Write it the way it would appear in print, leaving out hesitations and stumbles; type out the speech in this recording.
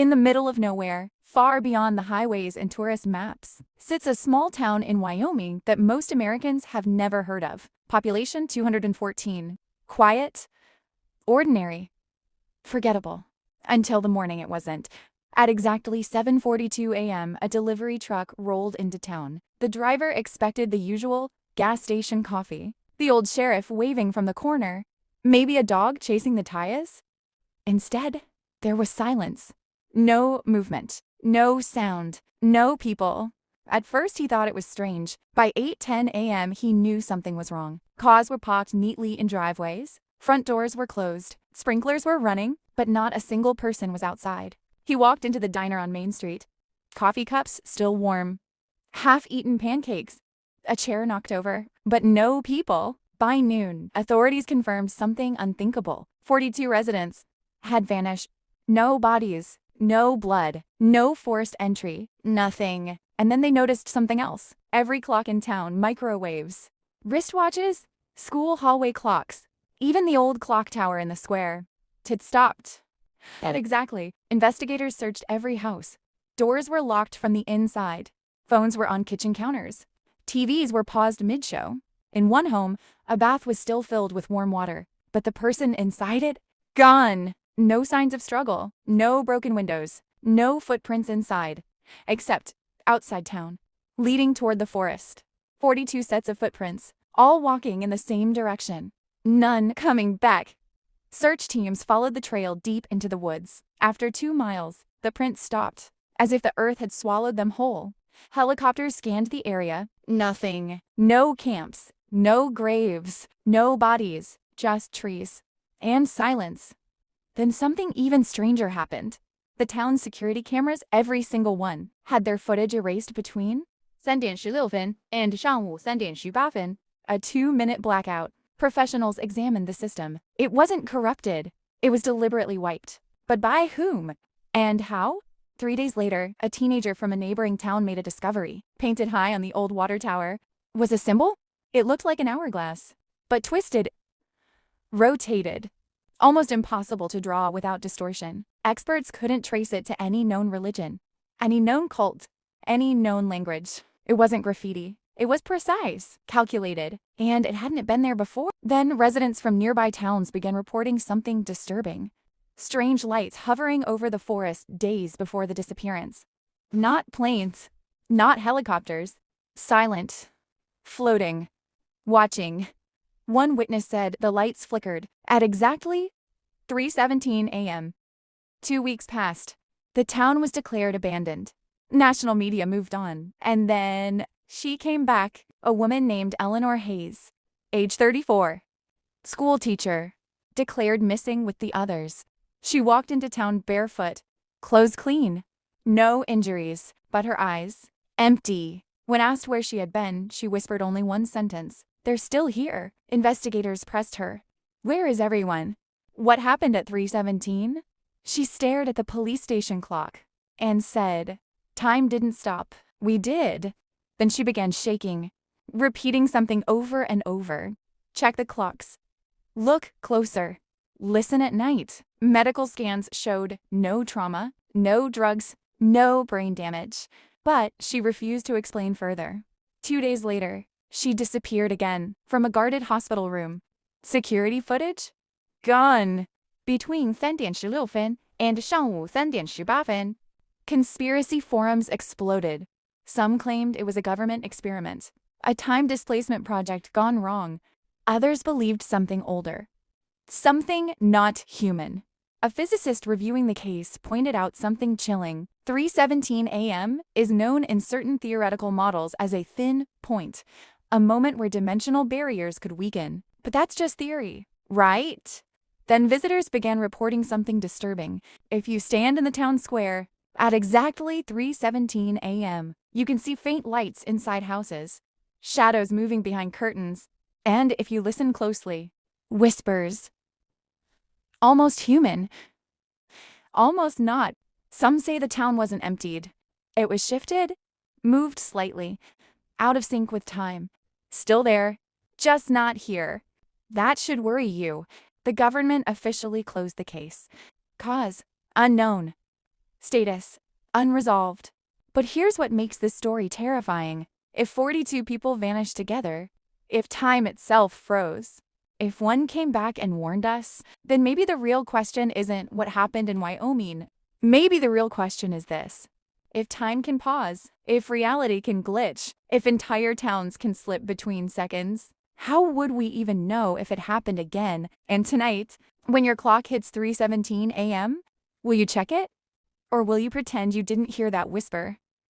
In the middle of nowhere, far beyond the highways and tourist maps, sits a small town in Wyoming that most Americans have never heard of. Population 214. Quiet, ordinary, forgettable. Until the morning it wasn't. At exactly 7:42 a.m., a delivery truck rolled into town. The driver expected the usual gas station coffee, the old sheriff waving from the corner, maybe a dog chasing the tires. Instead, there was silence. No movement, no sound, no people. At first he thought it was strange. By 8:10 a.m. he knew something was wrong. Cars were parked neatly in driveways. Front doors were closed. Sprinklers were running, but not a single person was outside. He walked into the diner on Main Street. Coffee cups still warm. Half-eaten pancakes. A chair knocked over, but no people. By noon, authorities confirmed something unthinkable. 42 residents had vanished. No bodies, no blood, no forced entry, nothing. And then they noticed something else. Every clock in town, microwaves, wristwatches, school hallway clocks, even the old clock tower in the square. It stopped. Exactly. Investigators searched every house. Doors were locked from the inside. Phones were on kitchen counters. TVs were paused mid-show. In one home, a bath was still filled with warm water, but the person inside it? Gone. No signs of struggle, no broken windows, no footprints inside, except outside town, leading toward the forest. 42 sets of footprints, all walking in the same direction. None coming back. Search teams followed the trail deep into the woods. After 2 miles, the prints stopped, as if the earth had swallowed them whole. Helicopters scanned the area. Nothing. No camps, no graves, no bodies, just trees. And silence. Then something even stranger happened. The town's security cameras, every single one, had their footage erased between 3:16 分 and 上午3:18分. A 2-minute blackout. Professionals examined the system. It wasn't corrupted. It was deliberately wiped. But by whom? And how? 3 days later, a teenager from a neighboring town made a discovery. Painted high on the old water tower was a symbol? It looked like an hourglass, but twisted, rotated. Almost impossible to draw without distortion. Experts couldn't trace it to any known religion, any known cult, any known language. It wasn't graffiti. It was precise, calculated, and it hadn't been there before. Then residents from nearby towns began reporting something disturbing. Strange lights hovering over the forest days before the disappearance. Not planes, not helicopters. Silent, floating, watching. One witness said the lights flickered at exactly 3:17 a.m. 2 weeks passed. The town was declared abandoned. National media moved on. And then she came back, a woman named Eleanor Hayes, age 34, school teacher, declared missing with the others. She walked into town barefoot, clothes clean, no injuries, but her eyes empty. When asked where she had been, she whispered only one sentence. They're still here. Investigators pressed her. Where is everyone? What happened at 3:17? She stared at the police station clock and said, time didn't stop. We did. Then she began shaking, repeating something over and over. Check the clocks. Look closer. Listen at night. Medical scans showed no trauma, no drugs, no brain damage. But she refused to explain further. 2 days later, she disappeared again from a guarded hospital room. Security footage? Gone. Between 3:16分 and 上午3:18分. Conspiracy forums exploded. Some claimed it was a government experiment, a time displacement project gone wrong. Others believed something older. Something not human. A physicist reviewing the case pointed out something chilling. 3:17 a.m. is known in certain theoretical models as a thin point, a moment where dimensional barriers could weaken. But that's just theory, right? Then visitors began reporting something disturbing. If you stand in the town square at exactly 3:17 a.m., you can see faint lights inside houses, shadows moving behind curtains, and if you listen closely, whispers. Almost human. Almost not. Some say the town wasn't emptied. It was shifted, moved slightly, out of sync with time. Still there, just not here. That should worry you. The government officially closed the case. Cause unknown. Status: unresolved. But here's what makes this story terrifying. If 42 people vanished together, if time itself froze, if one came back and warned us, then maybe the real question isn't what happened in Wyoming. Maybe the real question is this: if time can pause, if reality can glitch, if entire towns can slip between seconds, how would we even know if it happened again? And tonight, when your clock hits 3:17 a.m., will you check it? Or will you pretend you didn't hear that whisper?